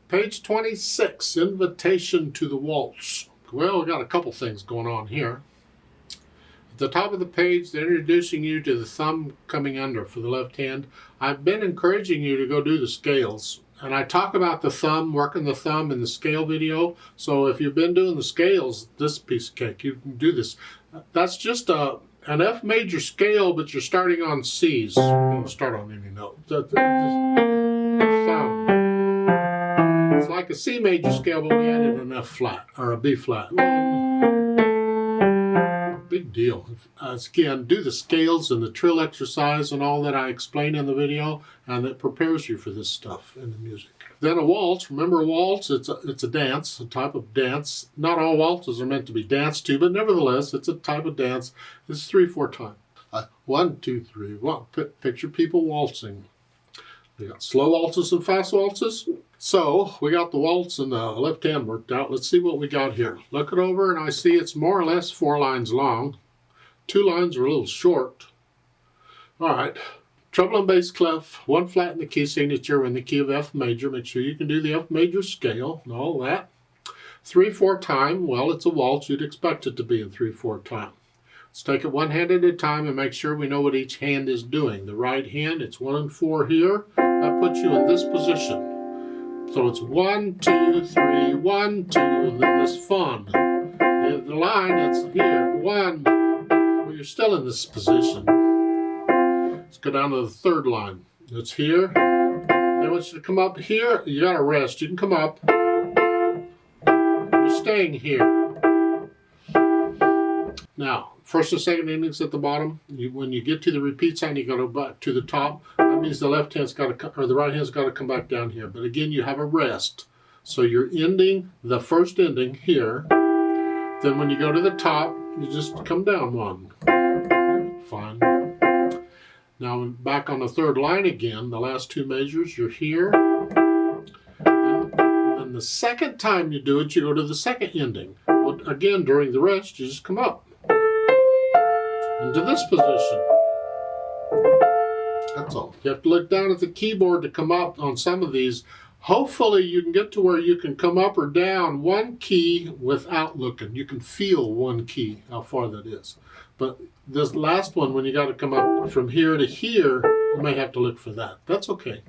Page 26, Invitation to the Waltz. Well, we got a couple things going on here. At the top of the page, they're introducing you to the thumb coming under for the left hand. I've been encouraging you to go do the scales. And I talk about the thumb, working the thumb in the scale video. So if you've been doing the scales, this piece of cake, you can do this. That's just an F major scale, but you're starting on C's. You don't start on any note. Thumb. It's like a C major scale, but we added an F flat or a B flat. Big deal. Again, do the scales and the trill exercise and all that I explain in the video, and it prepares you for this stuff in the music. Then a waltz. Remember a waltz? It's a dance, a type of dance. Not all waltzes are meant to be danced to, but nevertheless, it's a type of dance. It's 3/4 time. 1, 2, 3, 1. Picture people waltzing. We got slow waltzes and fast waltzes. So we got the waltz and the left hand worked out. Let's see what we got here. Look it over and I see it's more or less 4 lines long. 2 lines are a little short. All right. Treble and bass clef, 1 flat in the key signature in the key of F major. Make sure you can do the F major scale and all that. 3/4 time. Well, it's a waltz. You'd expect it to be in 3/4 time. Let's take it one hand at a time and make sure we know what each hand is doing. The right hand, it's 1 and 4 here. That puts you in this position. So it's 1, 2, 3, 1, 2, and then this fun. The line, it's here, 1. Well, you're still in this position. Let's go down to the third line. It's here. They want you to come up here. You gotta rest. You can come up. You're staying here. Now, first and second endings at the bottom. When you get to the repeat sign, you go back to the top. That means the left hand's got to, or the right hand's got to come back down here. But again, you have a rest. So you're ending the first ending here. Then when you go to the top, you just come down 1. Fine. Now back on the third line again, the last 2 measures, you're here. And the second time you do it, you go to the second ending. Well, again, during the rest, you just come up into this position. That's all. You have to look down at the keyboard to come up on some of these. Hopefully you can get to where you can come up or down 1 key without looking. You can feel 1 key, how far that is. But this last one, when you got to come up from here to here, you may have to look for that. That's okay.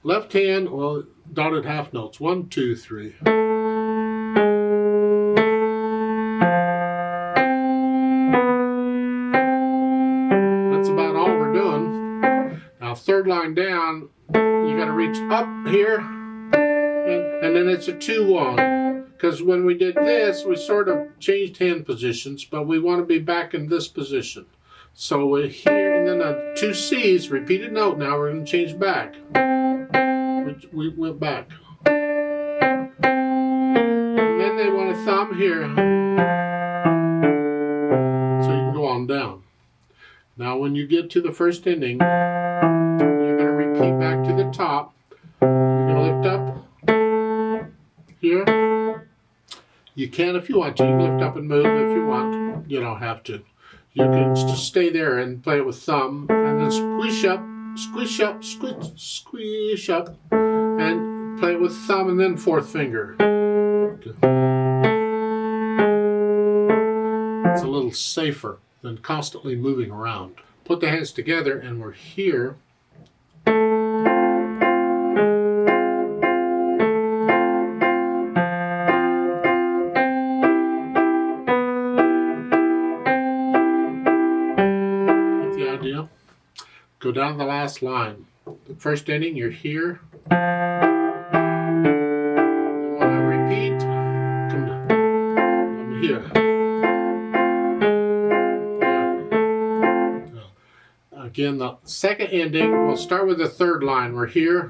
Left hand, well, dotted half notes. 1, 2, 3. Third line down, you got to reach up here, and then it's a 2-1. Because when we did this, we sort of changed hand positions, but we want to be back in this position. So we're here, and then 2 C's, repeated note. Now we're going to change back. We went back. And then they want a thumb here, so you can go on down. Now when you get to the first ending, repeat back to the top. You're going to lift up here. You can if you want to. You can lift up and move if you want. You don't have to. You can just stay there and play it with thumb, and then squish up, squish up, squish up, and play it with thumb and then 4th finger. Okay. It's a little safer than constantly moving around. Put the hands together and we're here. Go down the last line. The first ending, you're here. You want to repeat? Come down. I'm here. Again, the second ending, we'll start with the third line. We're here.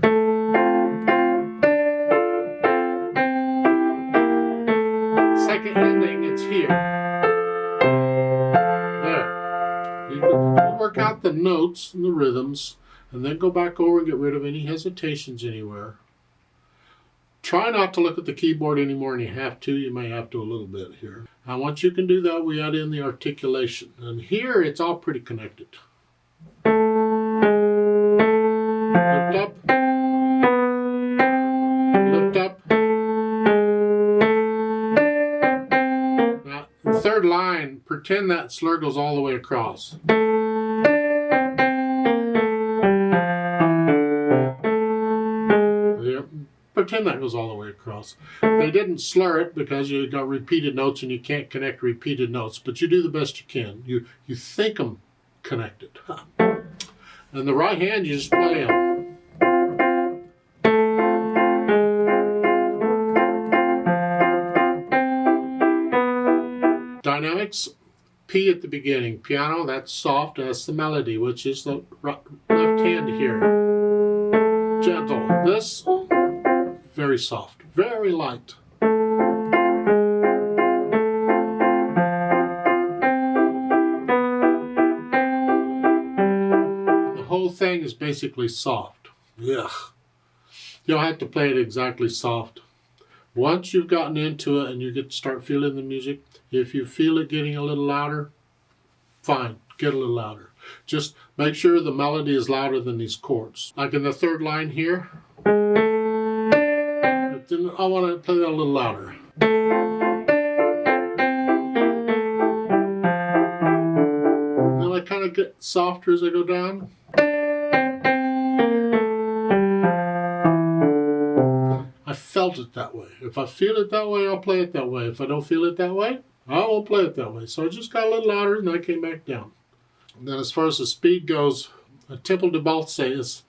Second ending, it's here. Work out the notes and the rhythms, and then go back over and get rid of any hesitations anywhere. Try not to look at the keyboard anymore than you have to. You may have to a little bit here. And once you can do that, we add in the articulation. And here, it's all pretty connected. Lift up. pretend that slur goes all the way across. Pretend that goes all the way across. They didn't slur it because you got repeated notes and you can't connect repeated notes, but you do the best you can. You think them connected. And the right hand, you just play them. Dynamics, P at the beginning. Piano, that's soft, that's the melody, which is the left hand here. Gentle. This, very soft, very light. The whole thing is basically soft. Ugh. You don't have to play it exactly soft. Once you've gotten into it and you get to start feeling the music, if you feel it getting a little louder, fine, get a little louder. Just make sure the melody is louder than these chords. Like in the third line here, I want to play that a little louder. Then I kind of get softer as I go down. I felt it that way. If I feel it that way, I'll play it that way. If I don't feel it that way, I won't play it that way. So I just got a little louder and then I came back down. And then as far as the speed goes, a tempo de waltz is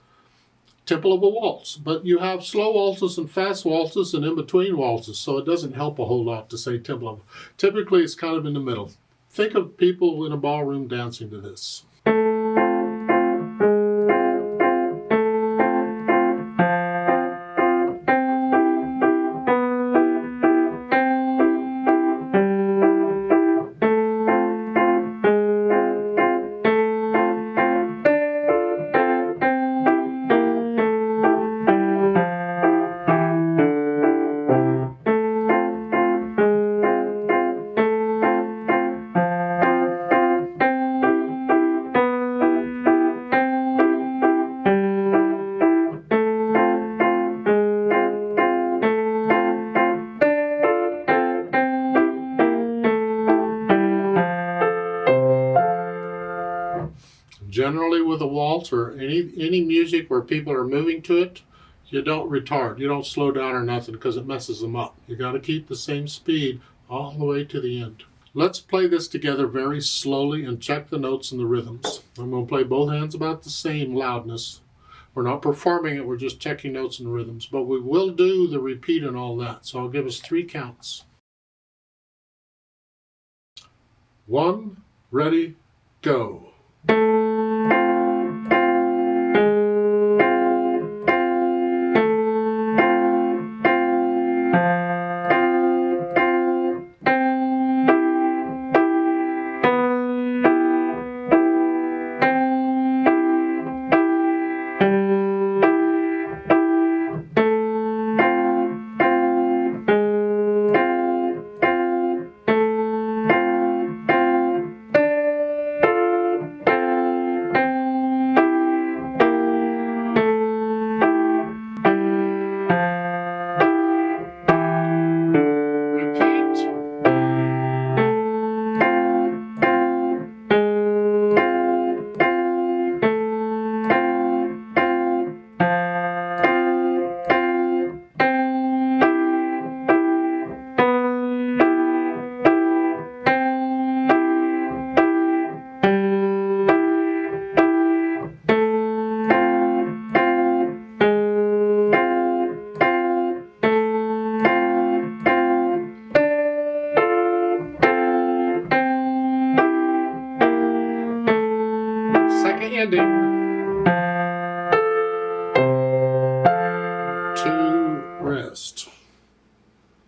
tempo of a waltz. But you have slow waltzes and fast waltzes and in between waltzes, so it doesn't help a whole lot to say tempo. Typically it's kind of in the middle. Think of people in a ballroom dancing to this. Generally with a waltz or any music where people are moving to it, you don't retard, you don't slow down or nothing because it messes them up. You got to keep the same speed all the way to the end. Let's play this together very slowly and check the notes and the rhythms. I'm going to play both hands about the same loudness. We're not performing it, we're just checking notes and rhythms, but we will do the repeat and all that. So I'll give us 3 counts. 1, ready, go. Ending.